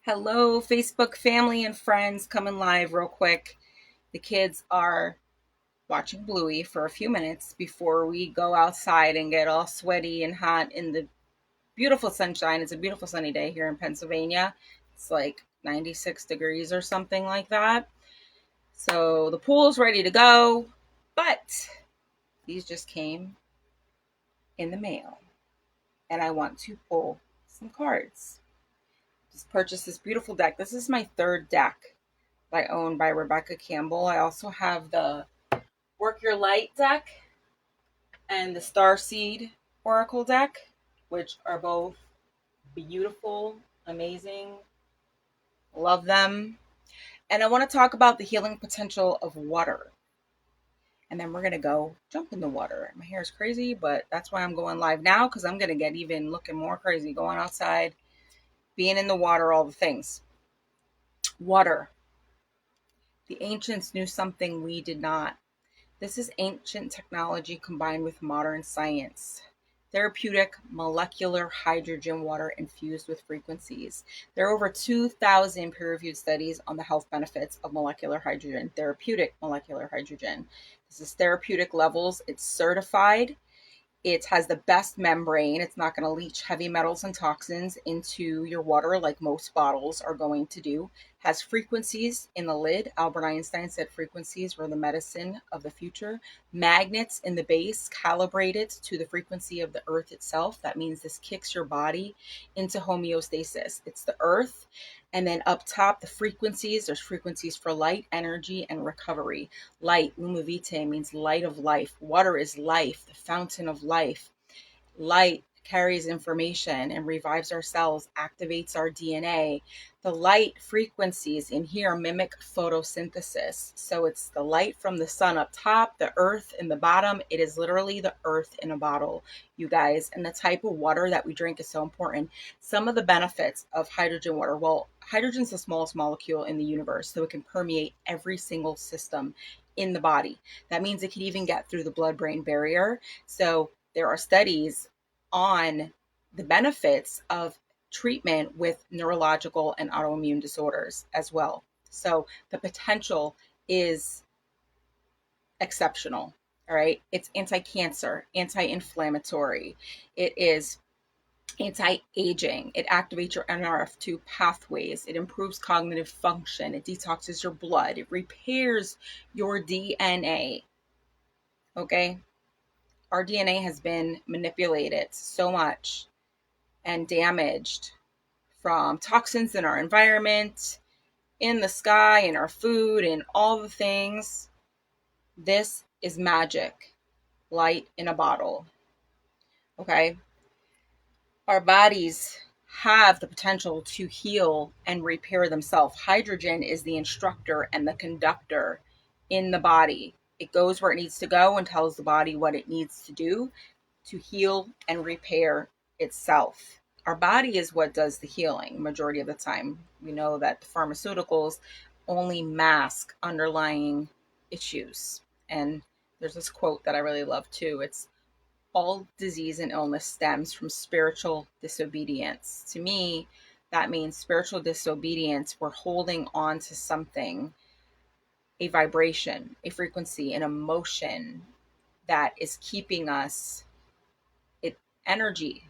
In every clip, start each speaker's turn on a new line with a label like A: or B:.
A: Hello, Facebook family and friends, coming live real quick. The kids are watching Bluey for a few minutes before we go outside and get all sweaty and hot in the beautiful sunshine. It's a beautiful sunny day here in Pennsylvania. It's like 96 degrees or something like that. So the pool's ready to go, but these just came in the mail and I want to pull some cards. Just purchased this beautiful deck. This is my third deck I own by Rebecca Campbell. I also have the Work Your Light deck and the Starseed Oracle deck, which are both beautiful, amazing. Love them. And I want to talk about the healing potential of water. And then we're going to go jump in the water. My hair is crazy, but that's why I'm going live now because I'm going to get even looking more crazy going outside, being in the water, all the things. Water. The ancients knew something we did not. This is ancient technology combined with modern science. Therapeutic molecular hydrogen water infused with frequencies. There are over 2,000 peer-reviewed studies on the health benefits of molecular hydrogen, therapeutic molecular hydrogen. This is therapeutic levels. It's certified. It has the best membrane. It's not going to leach heavy metals and toxins into your water like most bottles are going to do. Has frequencies in the lid. Albert Einstein said frequencies were the medicine of the future. Magnets in the base calibrated to the frequency of the earth itself. That means this kicks your body into homeostasis. It's the earth. And then up top, the frequencies, there's frequencies for light, energy, and recovery. Light, Luma Vitae, means light of life. Water is life, the fountain of life. Light carries information and revives our cells, activates our DNA. The light frequencies in here mimic photosynthesis. So it's the light from the sun up top, the earth in the bottom. It is literally the earth in a bottle, you guys. And the type of water that we drink is so important. Some of the benefits of hydrogen water. Well, hydrogen is the smallest molecule in the universe, so it can permeate every single system in the body. That means it can even get through the blood-brain barrier. So there are studies on the benefits of treatment with neurological and autoimmune disorders as well. So the potential is exceptional. All right. It's anti-cancer, anti-inflammatory. It is anti-aging. It activates your NRF2 pathways. It improves cognitive function. It detoxes your blood. It repairs your DNA. Okay. Our DNA has been manipulated so much and damaged from toxins in our environment, in the sky, in our food, and all the things. This is magic, light in a bottle. Okay? Our bodies have the potential to heal and repair themselves. Hydrogen is the instructor and the conductor in the body. It goes where it needs to go and tells the body what it needs to do to heal and repair itself. Our body is what does the healing majority of the time. We know that the pharmaceuticals only mask underlying issues. And there's this quote that I really love too. It's all disease and illness stems from spiritual disobedience. To me, that means spiritual disobedience. We're holding on to something, a vibration, a frequency, an emotion that is keeping us. It energy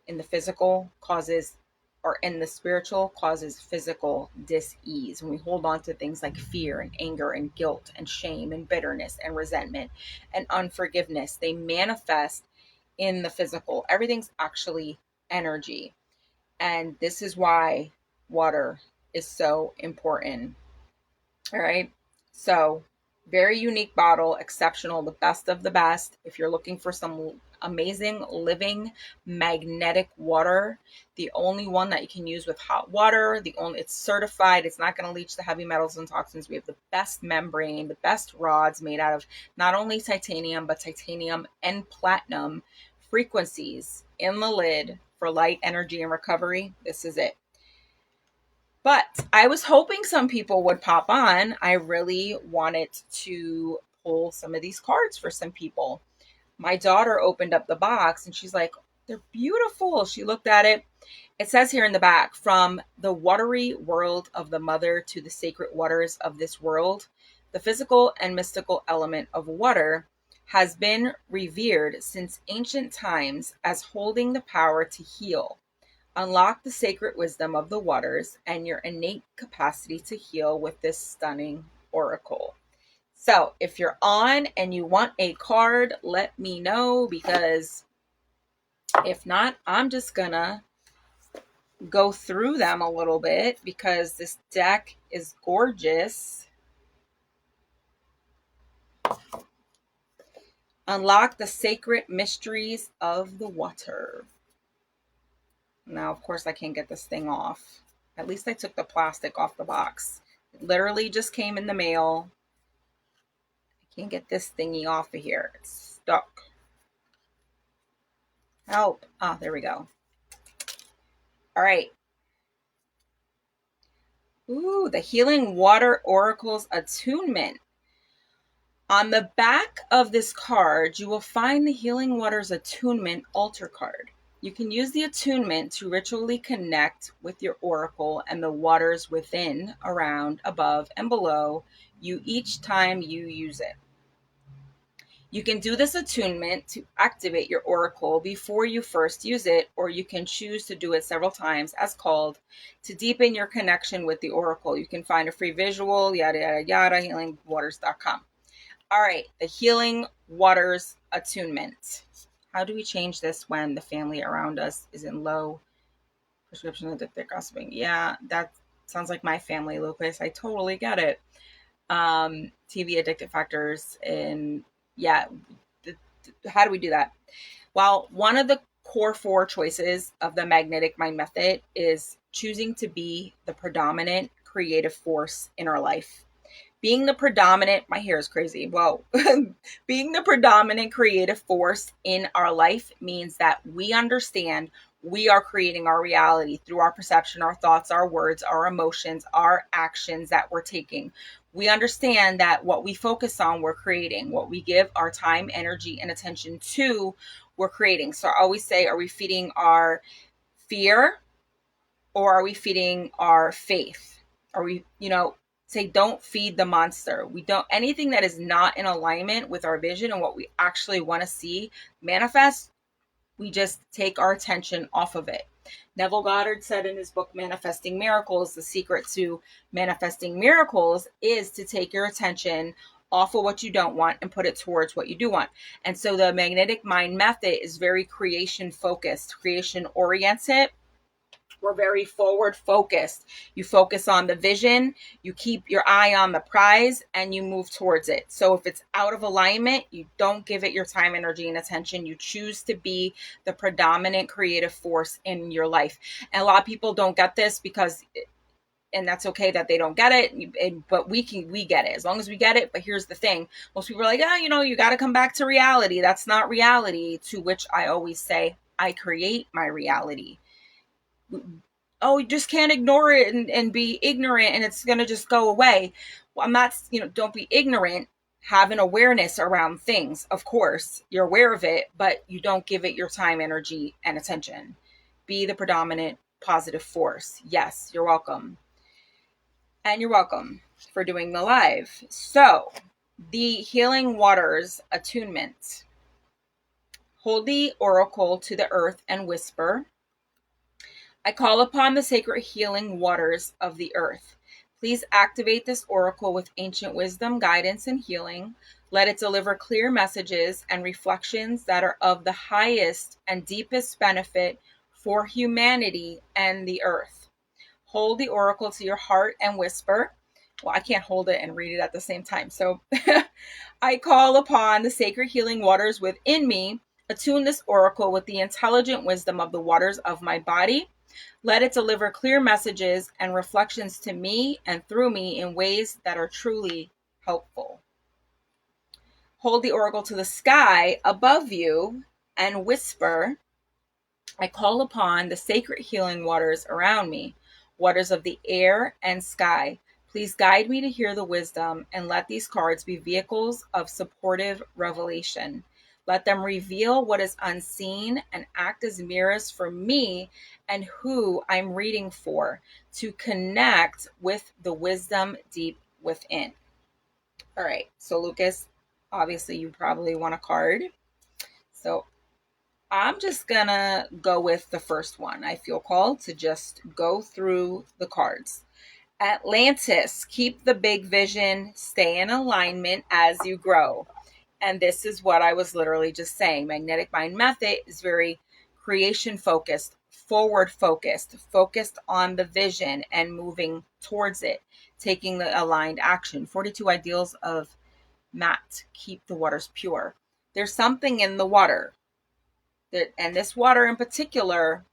A: in the physical causes, or in the spiritual causes physical dis-ease. When we hold on to things like fear and anger and guilt and shame and bitterness and resentment and unforgiveness, they manifest in the physical. Everything's actually energy. And this is why water is so important. All right. So, very unique bottle, exceptional, the best of the best. If you're looking for some amazing living magnetic water, the only one that you can use with hot water, it's certified, it's not going to leach the heavy metals and toxins. We have the best membrane, the best rods made out of not only titanium, but titanium and platinum frequencies in the lid for light, energy, and recovery. This is it. But I was hoping some people would pop on. I really wanted to pull some of these cards for some people. My daughter opened up the box and she's like, They're beautiful. She looked at it. It says here in the back, from the watery world of the mother to the sacred waters of this world, the physical and mystical element of water has been revered since ancient times as holding the power to heal. Unlock the sacred wisdom of the waters and your innate capacity to heal with this stunning oracle. So, if you're on and you want a card, let me know, because if not, I'm just gonna go through them a little bit because this deck is gorgeous. Unlock the sacred mysteries of the water. Now, of course, I can't get this thing off. At least I took the plastic off the box. It literally just came in the mail. I can't get this thingy off of here. It's stuck. Help. Ah, there we go. All right. Ooh, the Healing Water Oracle's Attunement. On the back of this card, you will find the Healing Waters Attunement altar card. You can use the attunement to ritually connect with your oracle and the waters within, around, above, and below you each time you use it. You can do this attunement to activate your oracle before you first use it, or you can choose to do it several times as called to deepen your connection with the oracle. You can find a free visual, yada, yada, yada, healingwaters.com. All right, the Healing Waters Attunement. How do we change this when the family around us is in low prescription addictive gossiping? Yeah, that sounds like my family, Lucas. I totally get it. TV addictive factors, and yeah, how do we do that? Well, one of the core 4 choices of the magnetic mind method is choosing to be the predominant creative force in our life. Being the predominant, my hair is crazy. Whoa. Being the predominant creative force in our life means that we understand we are creating our reality through our perception, our thoughts, our words, our emotions, our actions that we're taking. We understand that what we focus on, we're creating. What we give our time, energy, and attention to, we're creating. So I always say, are we feeding our fear or are we feeding our faith? Are we, say don't feed the monster. We don't, anything that is not in alignment with our vision and what we actually want to see manifest, we just take our attention off of it. Neville Goddard said in his book Manifesting Miracles, the secret to manifesting miracles is to take your attention off of what you don't want and put it towards what you do want. And so the magnetic mind method is very creation focused, creation oriented. We're very forward focused. You focus on the vision, you keep your eye on the prize, and you move towards it. So if it's out of alignment, you don't give it your time, energy, and attention. You choose to be the predominant creative force in your life. And a lot of people don't get this because, and that's okay that they don't get it, but we get it as long as we get it. But here's the thing. Most people are like, you got to come back to reality. That's not reality. To which I always say, I create my reality. Oh, you just can't ignore it and be ignorant and it's going to just go away. Well, I'm not, don't be ignorant. Have an awareness around things. Of course, you're aware of it, but you don't give it your time, energy, and attention. Be the predominant positive force. Yes, you're welcome. And you're welcome for doing the live. So, the Healing Waters Attunement. Hold the oracle to the earth and whisper, I call upon the sacred healing waters of the earth. Please activate this oracle with ancient wisdom, guidance, and healing. Let it deliver clear messages and reflections that are of the highest and deepest benefit for humanity and the earth. Hold the oracle to your heart and whisper. Well, I can't hold it and read it at the same time. So I call upon the sacred healing waters within me. Attune this oracle with the intelligent wisdom of the waters of my body. Let it deliver clear messages and reflections to me and through me in ways that are truly helpful. Hold the oracle to the sky above you and whisper, I call upon the sacred healing waters around me, waters of the air and sky. Please guide me to hear the wisdom and let these cards be vehicles of supportive revelation. Let them reveal what is unseen and act as mirrors for me and who I'm reading for to connect with the wisdom deep within. All right, so Lucas, obviously you probably want a card. So I'm just gonna go with the first one. I feel called to just go through the cards. Atlantis, keep the big vision, stay in alignment as you grow. And this is what I was literally just saying. Magnetic Mind Method is very creation focused, forward focused, focused on the vision and moving towards it, taking the aligned action. 42 ideals of Matt, keep the waters pure. There's something in the water. And this water in particular,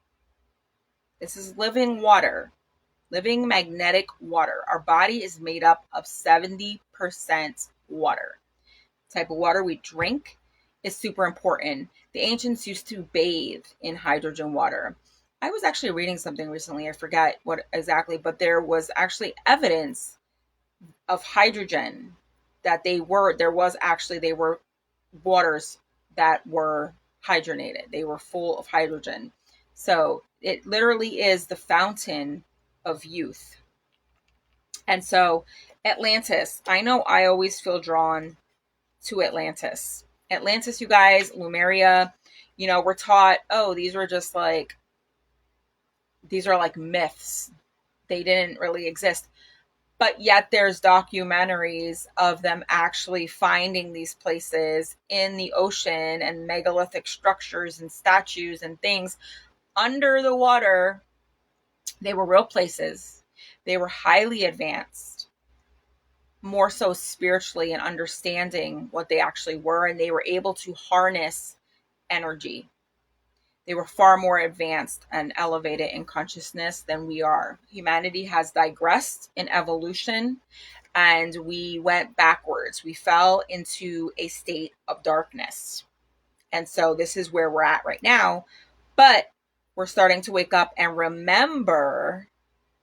A: this is living water, living magnetic water. Our body is made up of 70% water. The type of water we drink is super important. The ancients used to bathe in hydrogen water. I was actually reading something recently, I forget what exactly, but there was actually evidence of hydrogen that they were waters that were hydrogenated. They were full of hydrogen. So it literally is the fountain of youth. And so Atlantis, I know I always feel drawn to Atlantis. Atlantis, you guys, Lemuria, we're taught, oh, these are like myths. They didn't really exist. But yet there's documentaries of them actually finding these places in the ocean and megalithic structures and statues and things under the water. They were real places. They were highly advanced, more so spiritually and understanding what they actually were. And they were able to harness energy. They were far more advanced and elevated in consciousness than we are. Humanity has digressed in evolution and we went backwards. We fell into a state of darkness. And so this is where we're at right now. But we're starting to wake up and remember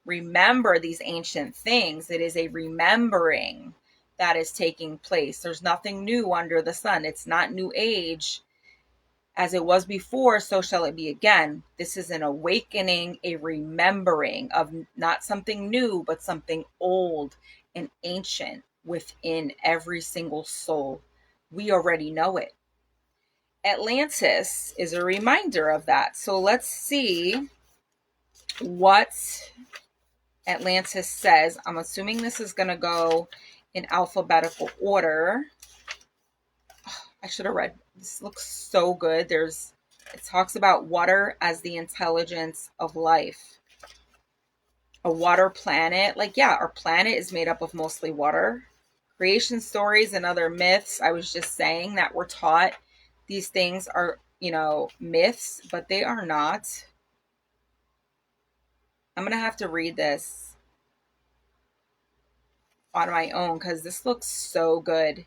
A: these ancient things. It is a remembering that is taking place. There's nothing new under the sun. It's not new age. As it was before, so shall it be again. This is an awakening, a remembering of not something new, but something old and ancient within every single soul. We already know it. Atlantis is a reminder of that. So let's see what Atlantis says. I'm assuming this is going to go in alphabetical order. I should have read. This looks so good. It talks about water as the intelligence of life. A water planet. Our planet is made up of mostly water. Creation stories and other myths. I was just saying that we're taught these things are, myths, but they are not. I'm going to have to read this on my own because this looks so good.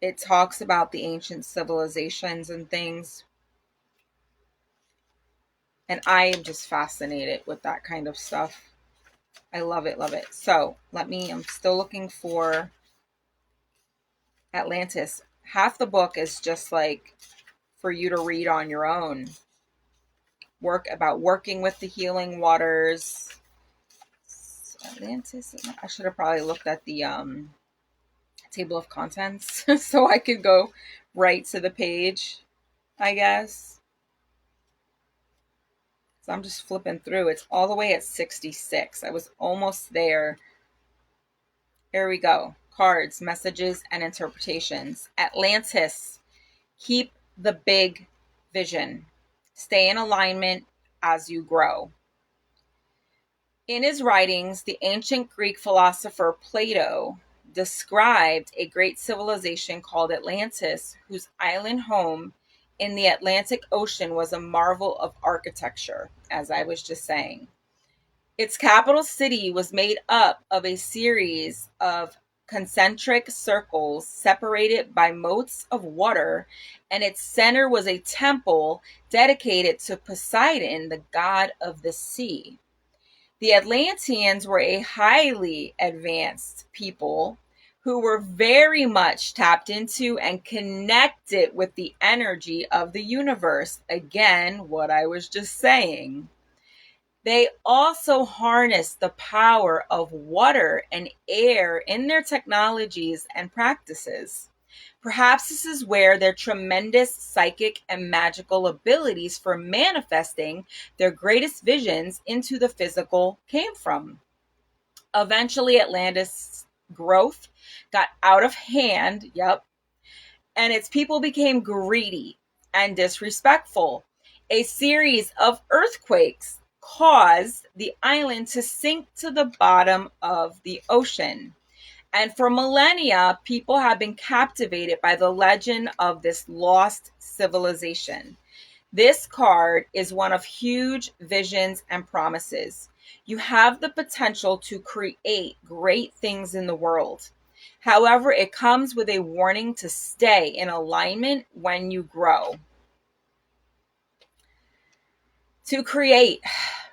A: It talks about the ancient civilizations and things. And I am just fascinated with that kind of stuff. I love it, love it. So I'm still looking for Atlantis. Half the book is just for you to read on your own. About working with the healing waters. Atlantis. I should have probably looked at the table of contents so I could go right to the page, I guess. So I'm just flipping through. It's all the way at 66. I was almost there. Here we go. Cards, messages, and interpretations. Atlantis, keep the big vision. Stay in alignment as you grow. In his writings, the ancient Greek philosopher Plato described a great civilization called Atlantis, whose island home in the Atlantic Ocean was a marvel of architecture, as I was just saying. Its capital city was made up of a series of concentric circles separated by moats of water, and its center was a temple dedicated to Poseidon, the god of the sea. The Atlanteans were a highly advanced people who were very much tapped into and connected with the energy of the universe. Again, what I was just saying. They also harness the power of water and air in their technologies and practices. Perhaps this is where their tremendous psychic and magical abilities for manifesting their greatest visions into the physical came from. Eventually, Atlantis' growth got out of hand, yep, and its people became greedy and disrespectful. A series of earthquakes caused the island to sink to the bottom of the ocean. And for millennia, people have been captivated by the legend of this lost civilization. This card is one of huge visions and promises. You have the potential to create great things in the world. However, it comes with a warning to stay in alignment when you grow. To create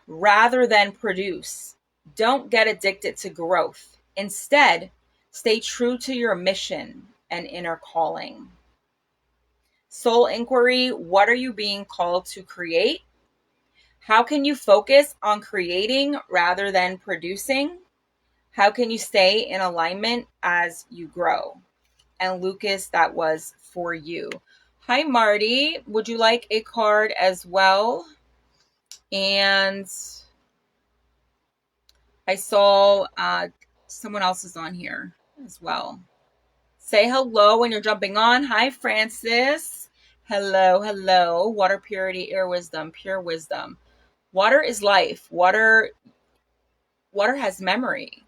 A: rather than produce. Don't get addicted to growth. Instead, stay true to your mission and inner calling. Soul inquiry, what are you being called to create? How can you focus on creating rather than producing? How can you stay in alignment as you grow? And Lucas, that was for you. Hi, Marty. Would you like a card as well? And I saw someone else is on here as well. Say hello when you're jumping on. Hi, Francis. Hello, hello. Water, purity, air, wisdom, pure wisdom. Water is life. Water has memory.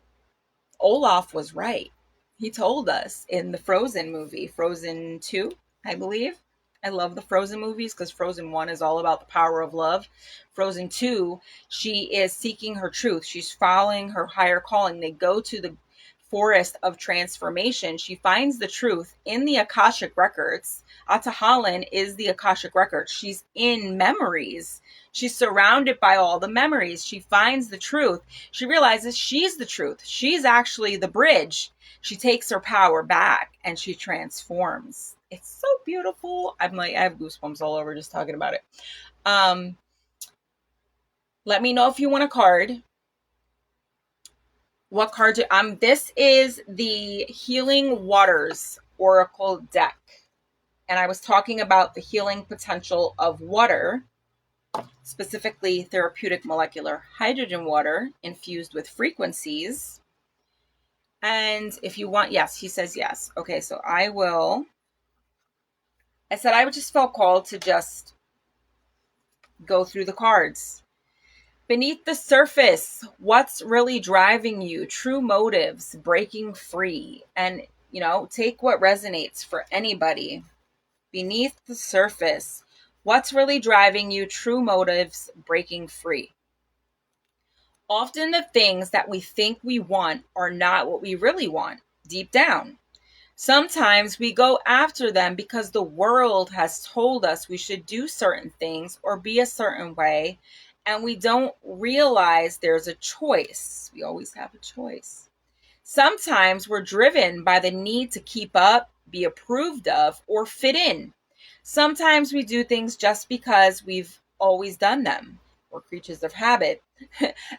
A: Olaf was right. He told us in the Frozen movie, Frozen 2, I believe. I love the Frozen movies because Frozen 1 is all about the power of love. Frozen 2, she is seeking her truth. She's following her higher calling. They go to the forest of transformation. She finds the truth in the Akashic records. Atahalan is the Akashic record. She's in memories. She's surrounded by all the memories. She finds the truth. She realizes she's the truth. She's actually the bridge. She takes her power back and she transforms. It's so beautiful. I'm like, I have goosebumps all over just talking about it. Let me know if you want a card. What card this is the Healing Waters Oracle deck. And I was talking about the healing potential of water, specifically therapeutic molecular hydrogen water infused with frequencies. And if you want, yes, he says yes. Okay, so I said I just felt called to just go through the cards. Beneath the surface, what's really driving you? True motives, breaking free. And, take what resonates for anybody. Beneath the surface, what's really driving you? True motives, breaking free. Often the things that we think we want are not what we really want, deep down. Sometimes we go after them because the world has told us we should do certain things or be a certain way, and we don't realize there's a choice. We always have a choice. Sometimes we're driven by the need to keep up, be approved of, or fit in. Sometimes we do things just because we've always done them. We're creatures of habit.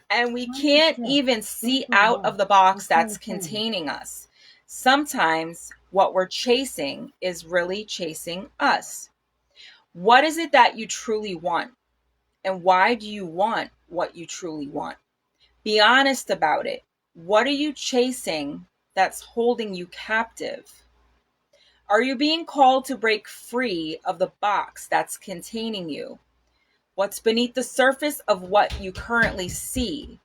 A: And we can't even see out of the box that's containing us. Sometimes what we're chasing is really chasing us. What is it that you truly want? And why do you want what you truly want? Be honest about it. What are you chasing that's holding you captive? Are you being called to break free of the box that's containing you? What's beneath the surface of what you currently see?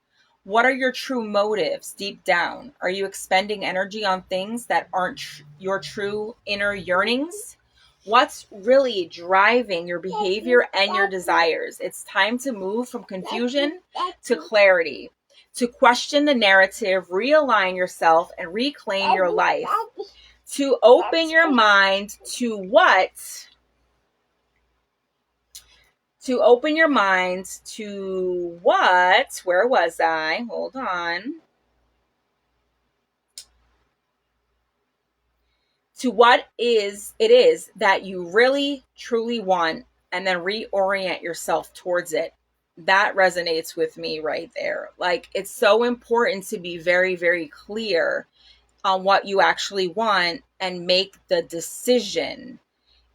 A: What are your true motives deep down? Are you expending energy on things that aren't your true inner yearnings? What's really driving your behavior and your desires? It's time to move from confusion to clarity, to question the narrative, realign yourself, and reclaim your life. To open your mind to what? To open your mind to what? Where was I? Hold on. to what it is that you really truly want, and then reorient yourself towards it. That resonates with me right there. Like, it's so important to be very, very clear on what you actually want and make the decision.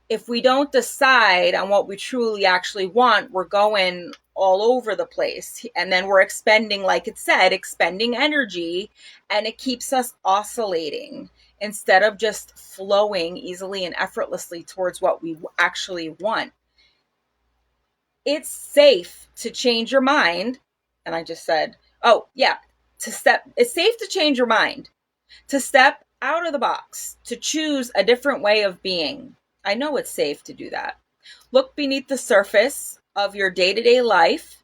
A: If we don't decide on what we truly actually want, we're going all over the place. And then we're expending, like it said, expending energy, and it keeps us oscillating instead of just flowing easily and effortlessly towards what we actually want. It's safe to change your mind. And I just said, oh, yeah, it's safe to change your mind, to step out of the box, to choose a different way of being. I know it's safe to do that. Look beneath the surface of your day-to-day life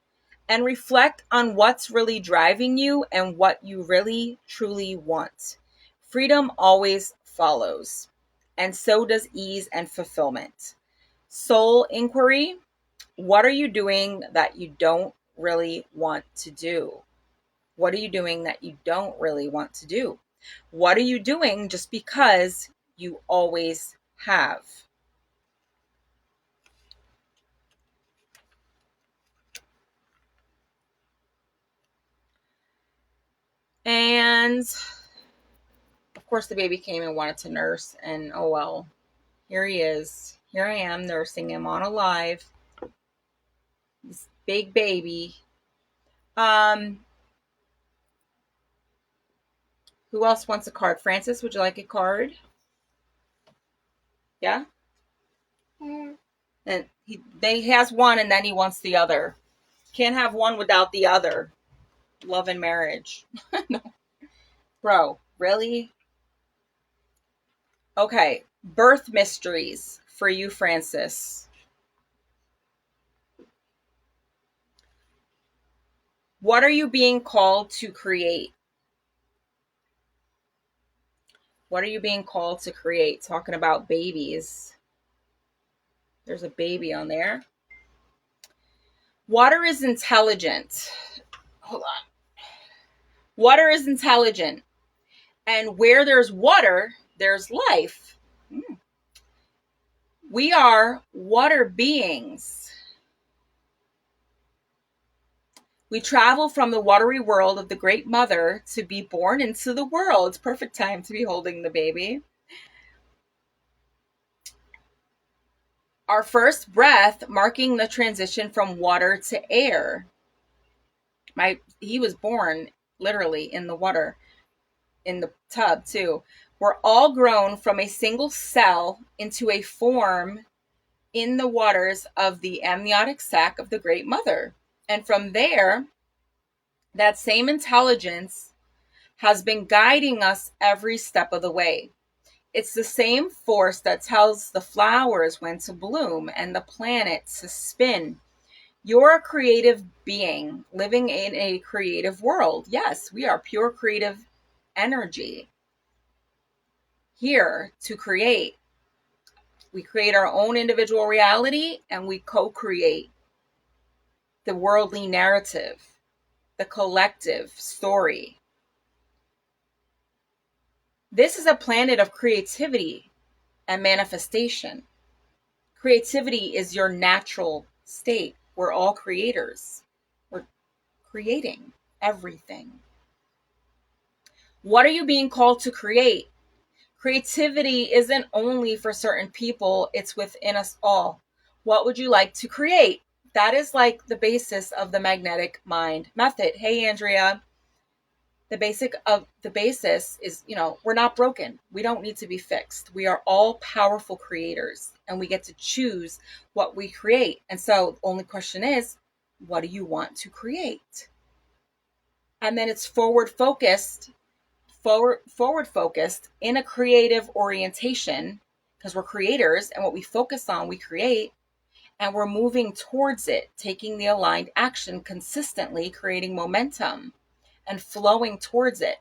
A: and reflect on what's really driving you and what you really truly want. Freedom always follows, and so does ease and fulfillment. Soul inquiry: what are you doing that you don't really want to do? What are you doing that you don't really want to do? What are you doing just because you always have? And of course, the baby came and wanted to nurse, and oh well, here he is. Here I am nursing him on alive. This big baby. Um, who else wants a card? Francis, would you like a card? Yeah? And he has one and then he wants the other. Can't have one without the other. Love and marriage. No. Bro, really? Okay. Birth mysteries for you, Francis. What are you being called to create? What are you being called to create? Talking about babies. There's a baby on there. Water is intelligent. Hold on. Water is intelligent. And where there's water, there's life. We are water beings. We travel from the watery world of the Great Mother to be born into the world. It's perfect time to be holding the baby. Our first breath marking the transition from water to air. He was born literally in the water, in the tub too. We're all grown from a single cell into a form in the waters of the amniotic sac of the Great Mother. And from there, that same intelligence has been guiding us every step of the way. It's the same force that tells the flowers when to bloom and the planets to spin. You're a creative being living in a creative world. Yes, we are pure creative energy here to create. We create our own individual reality and we co-create the worldly narrative, the collective story. This is a planet of creativity and manifestation. Creativity is your natural state. We're all creators. We're creating everything. What are you being called to create? Creativity isn't only for certain people, it's within us all. What would you like to create? That is like the basis of the magnetic mind method. Hey, Andrea. The basis is, we're not broken. We don't need to be fixed. We are all powerful creators and we get to choose what we create. And so the only question is, what do you want to create? And then it's forward focused in a creative orientation, because we're creators and what we focus on, we create, and we're moving towards it, taking the aligned action consistently, creating momentum and flowing towards it,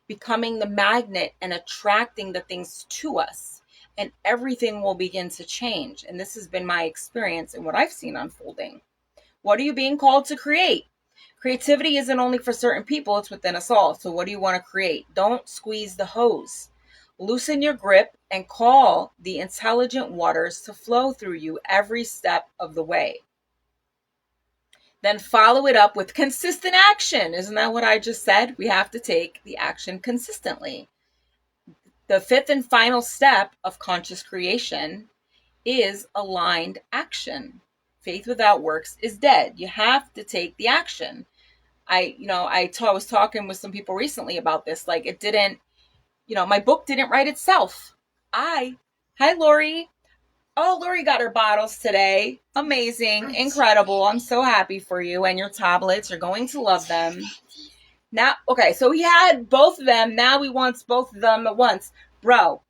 A: becoming the magnet and attracting the things to us, and everything will begin to change. And this has been my experience and what I've seen unfolding. What are you being called to create? Creativity isn't only for certain people, it's within us all. So what do you want to create? Don't squeeze the hose. Loosen your grip and call the intelligent waters to flow through you every step of the way. Then follow it up with consistent action. Isn't that what I just said? We have to take the action consistently. The fifth and final step of conscious creation is aligned action. Faith without works is dead. You have to take the action. I was talking with some people recently about this. Like, it didn't, my book didn't write itself. Hi, Lori. Oh, Lori got her bottles today. Amazing. Incredible. I'm so happy for you and your tablets. You're going to love them. Now, okay, so he had both of them. Now he wants both of them at once. Bro,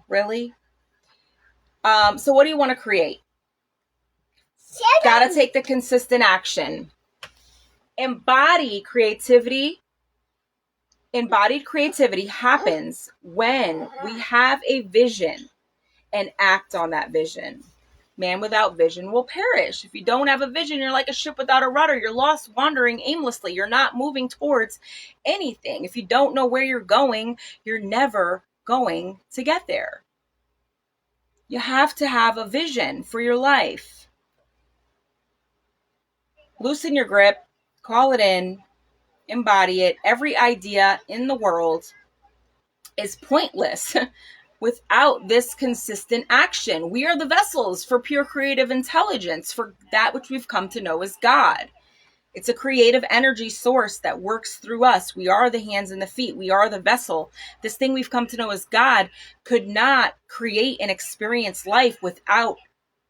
A: really? So what do you want to create? Gotta take the consistent action. Embodied creativity happens when we have a vision and act on that vision. Man without vision will perish. If you don't have a vision, you're like a ship without a rudder. You're lost, wandering aimlessly. You're not moving towards anything. If you don't know where you're going, you're never going to get there. You have to have a vision for your life. Loosen your grip, call it in, embody it. Every idea in the world is pointless without this consistent action. We are the vessels for pure creative intelligence, for that which we've come to know as God. It's a creative energy source that works through us. We are the hands and the feet. We are the vessel. This thing we've come to know as God could not create and experience life without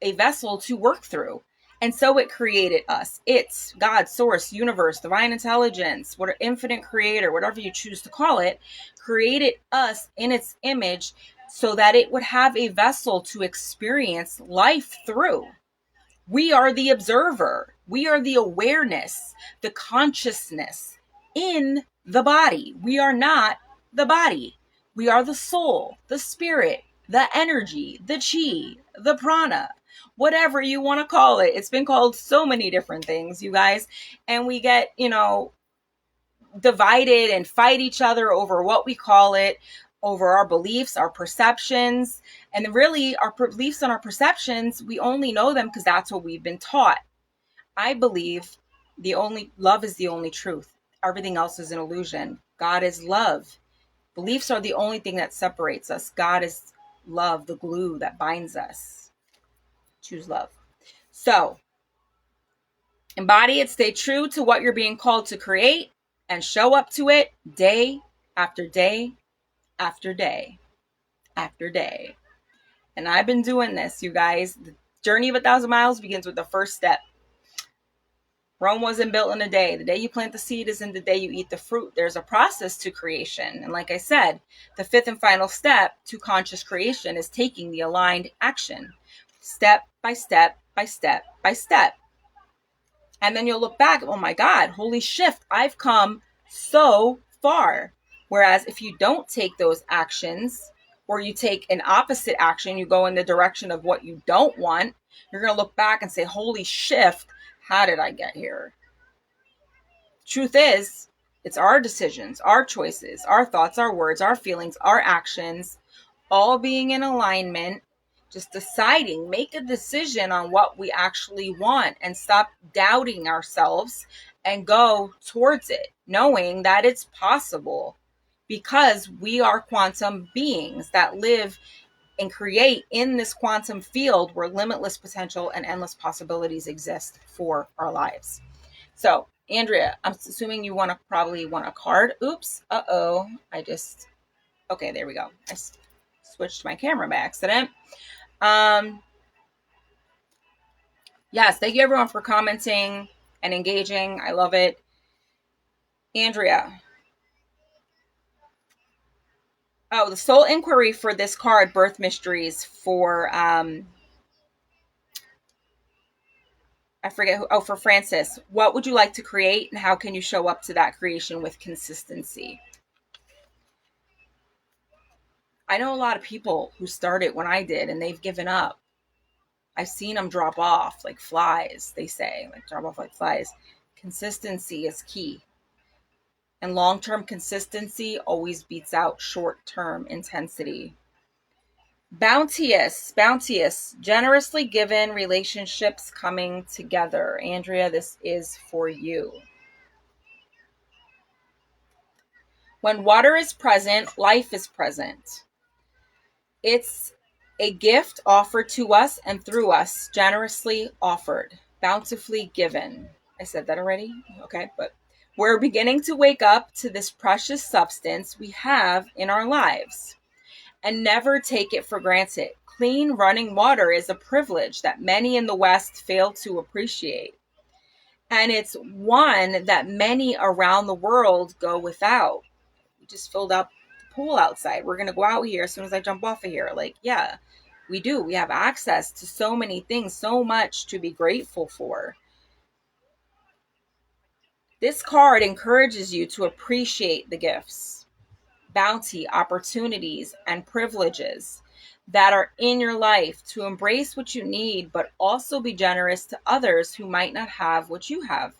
A: a vessel to work through. And so it created us. It's God, source, universe, divine intelligence, what infinite creator, whatever you choose to call it, created us in its image so that it would have a vessel to experience life through. We are the observer. We are the awareness, the consciousness in the body. We are not the body. We are the soul, the spirit, the energy, the chi, the prana, whatever you want to call it. It's been called so many different things, you guys. And we get, divided and fight each other over what we call it, over our beliefs, our perceptions. And really, our beliefs and our perceptions, we only know them because that's what we've been taught. I believe love is the only truth. Everything else is an illusion. God is love. Beliefs are the only thing that separates us. God is love, the glue that binds us. Choose love. So, embody it, stay true to what you're being called to create, and show up to it day after day after day after day. And I've been doing this, you guys. The journey of 1,000 miles begins with the first step. Rome wasn't built in a day. The day you plant the seed isn't the day you eat the fruit. There's a process to creation. And like I said, the fifth and final step to conscious creation is taking the aligned action. Step by step by step by step. And then you'll look back, oh my God, holy shift, I've come so far. Whereas if you don't take those actions, or you take an opposite action, you go in the direction of what you don't want, you're going to look back and say, holy shift, how did I get here? Truth is, it's our decisions, our choices, our thoughts, our words, our feelings, our actions, all being in alignment, just deciding, make a decision on what we actually want and stop doubting ourselves and go towards it, knowing that it's possible because we are quantum beings that live and create in this quantum field where limitless potential and endless possibilities exist for our lives. So, Andrea, I'm assuming you probably want a card. Oops. Okay, there we go. I switched my camera by accident. Yes, thank you everyone for commenting and engaging. I love it. Andrea. Oh, the soul inquiry for this card, Birth Mysteries, for I forget who. Oh, for Francis. What would you like to create, and how can you show up to that creation with consistency? I know a lot of people who started when I did, and they've given up. I've seen them drop off like flies, they say, like drop off like flies. Consistency is key. And long-term consistency always beats out short-term intensity. Bounteous, bounteous, generously given, relationships coming together. Andrea, this is for you. When water is present, life is present. It's a gift offered to us and through us, generously offered, bountifully given. I said that already? Okay, but we're beginning to wake up to this precious substance we have in our lives and never take it for granted. Clean running water is a privilege that many in the West fail to appreciate. And it's one that many around the world go without. We just filled up the pool outside. We're going to go out here as soon as I jump off of here. Like, yeah, we do. We have access to so many things, so much to be grateful for. This card encourages you to appreciate the gifts, bounty, opportunities, and privileges that are in your life, to embrace what you need, but also be generous to others who might not have what you have,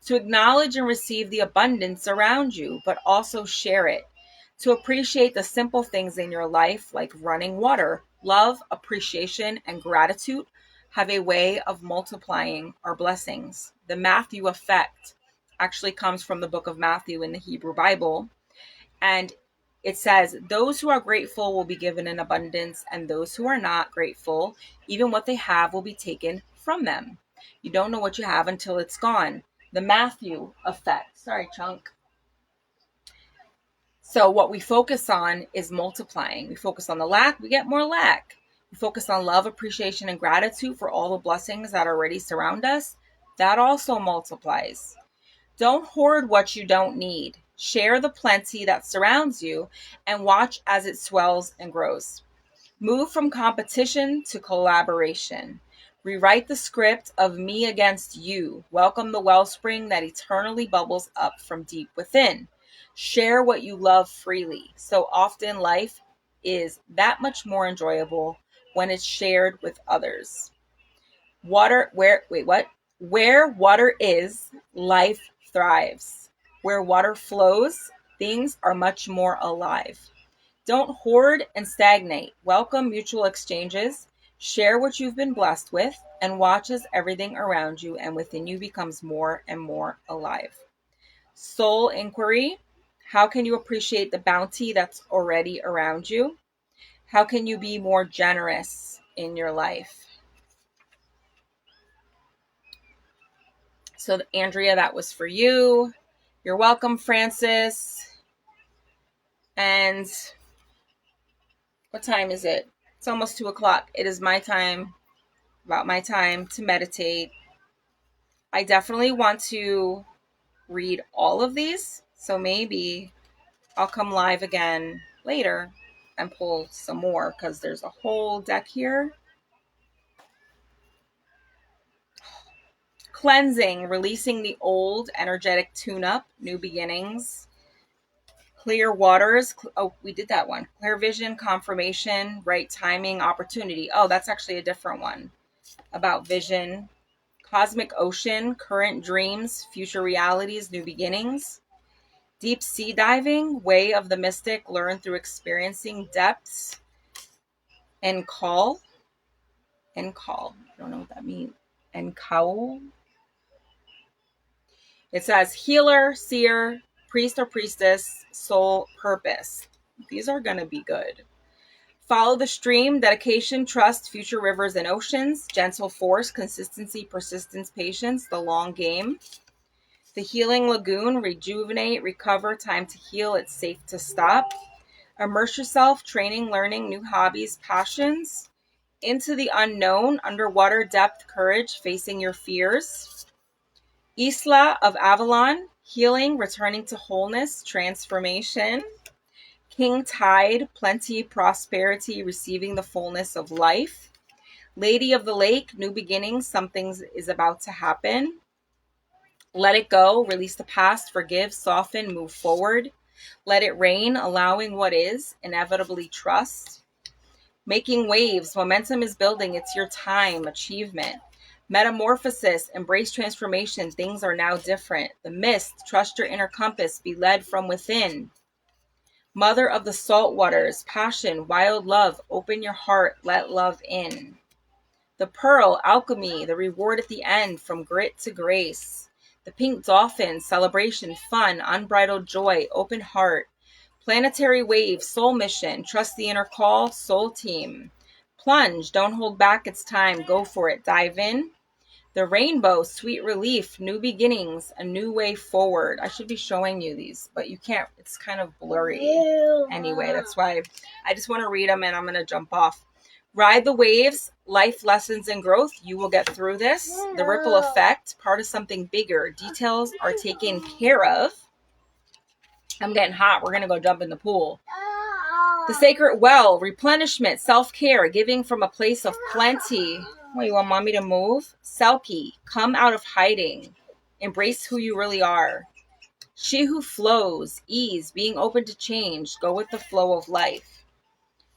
A: to acknowledge and receive the abundance around you, but also share it, to appreciate the simple things in your life like running water. Love, appreciation, and gratitude have a way of multiplying our blessings. The Matthew effect actually comes from the book of Matthew in the Hebrew Bible. And it says, those who are grateful will be given in abundance, and those who are not grateful, even what they have will be taken from them. You don't know what you have until it's gone. The Matthew effect. Sorry, Chunk. So what we focus on is multiplying. We focus on the lack, we get more lack. We focus on love, appreciation, and gratitude for all the blessings that already surround us. That also multiplies. Don't hoard what you don't need. Share the plenty that surrounds you and watch as it swells and grows. Move from competition to collaboration. Rewrite the script of me against you. Welcome the wellspring that eternally bubbles up from deep within. Share what you love freely. So often life is that much more enjoyable when it's shared with others. Where water is, life thrives. Where water flows, things are much more alive. Don't hoard and stagnate. Welcome mutual exchanges. Share what you've been blessed with and watch as everything around you and within you becomes more and more alive. Soul inquiry. How can you appreciate the bounty that's already around you? How can you be more generous in your life? So, Andrea, that was for you. You're welcome, Francis. And what time is it? It's almost 2:00. It is my time, about my time to meditate. I definitely want to read all of these. So maybe I'll come live again later and pull some more because there's a whole deck here. Cleansing, releasing the old, energetic tune-up, new beginnings. Clear waters. Oh, we did that one. Clear vision, confirmation, right timing, opportunity. Oh, that's actually a different one about vision. Cosmic ocean, current dreams, future realities, new beginnings. Deep sea diving, way of the mystic, learn through experiencing depths. And call. I don't know what that means. And cowl. It says healer, seer, priest or priestess, soul, purpose. These are going to be good. Follow the stream, dedication, trust, future rivers and oceans, gentle force, consistency, persistence, patience, the long game. The healing lagoon, rejuvenate, recover, time to heal, it's safe to stop. Immerse yourself, training, learning, new hobbies, passions. Into the unknown, underwater depth, courage, facing your fears. Isla of Avalon, healing, returning to wholeness, transformation. King Tide, plenty, prosperity, receiving the fullness of life. Lady of the Lake, new beginnings, something is about to happen. Let it go, release the past, forgive, soften, move forward. Let it rain, allowing what is, inevitably trust. Making waves, momentum is building, it's your time, achievement. Metamorphosis, embrace transformation. Things are now different. The mist, trust your inner compass, be led from within. Mother of the salt waters, passion, wild love, open your heart, let love in. The pearl, alchemy, the reward at the end, from grit to grace. The pink dolphin, celebration, fun, unbridled joy, open heart. Planetary wave, soul mission, trust the inner call, soul team. Plunge, don't hold back, it's time, go for it, dive in. The rainbow, sweet relief, new beginnings, a new way forward. I should be showing you these, but you can't, it's kind of blurry. Anyway, that's why I just want to read them and I'm going to jump off. Ride the waves, life lessons and growth. You will get through this. The ripple effect, part of something bigger. Details are taken care of. I'm getting hot. We're going to go jump in the pool. The sacred well, replenishment, self-care, giving from a place of plenty. What, you want mommy to move? Selkie, come out of hiding. Embrace who you really are. She who flows, ease, being open to change. Go with the flow of life.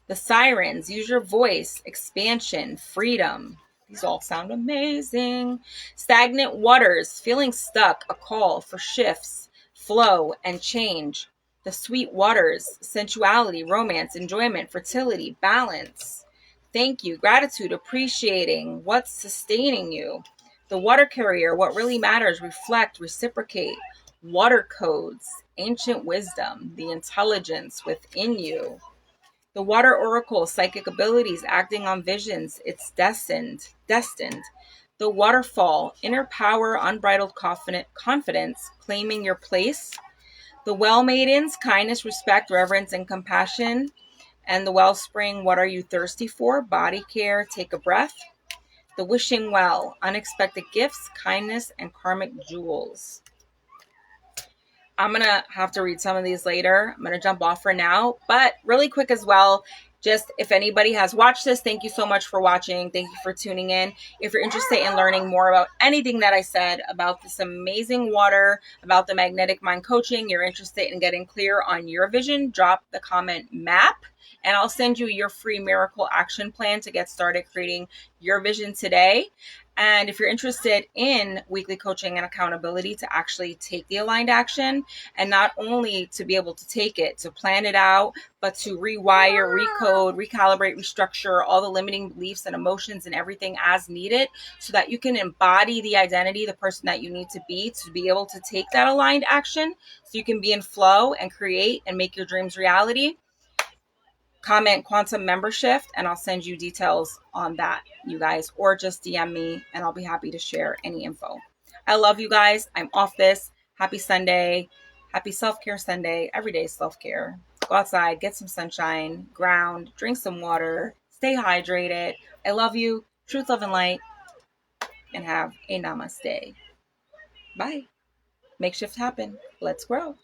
A: The sirens, use your voice, expansion, freedom. These all sound amazing. Stagnant waters, feeling stuck, a call for shifts, flow, and change. The sweet waters, sensuality, romance, enjoyment, fertility, balance. Thank you, gratitude, appreciating what's sustaining you. The water carrier, what really matters, reflect, reciprocate. Water codes, ancient wisdom, the intelligence within you. The water oracle, psychic abilities, acting on visions, it's destined. The waterfall, inner power, unbridled confidence, claiming your place. The well maidens, kindness, respect, reverence, and compassion. And the wellspring, what are you thirsty for? Body care, take a breath. The wishing well, unexpected gifts, kindness, and karmic jewels. I'm going to have to read some of these later. I'm going to jump off for now, but really quick as well. Just if anybody has watched this, thank you so much for watching. Thank you for tuning in. If you're interested in learning more about anything that I said about this amazing water, about the magnetic mind coaching, you're interested in getting clear on your vision, drop the comment map and I'll send you your free miracle action plan to get started creating your vision today. And if you're interested in weekly coaching and accountability to actually take the aligned action, and not only to be able to take it, to plan it out, but to rewire, recode, recalibrate, restructure all the limiting beliefs and emotions and everything as needed so that you can embody the identity, the person that you need to be able to take that aligned action so you can be in flow and create and make your dreams reality. Comment quantum membership and I'll send you details on that, you guys, or just DM me and I'll be happy to share any info. I love you guys. I'm off this. Happy Sunday. Happy self-care Sunday. Every day is self-care. Go outside, get some sunshine, ground, drink some water, stay hydrated. I love you. Truth, love, and light. And have a namaste. Bye. Make shift happen. Let's grow.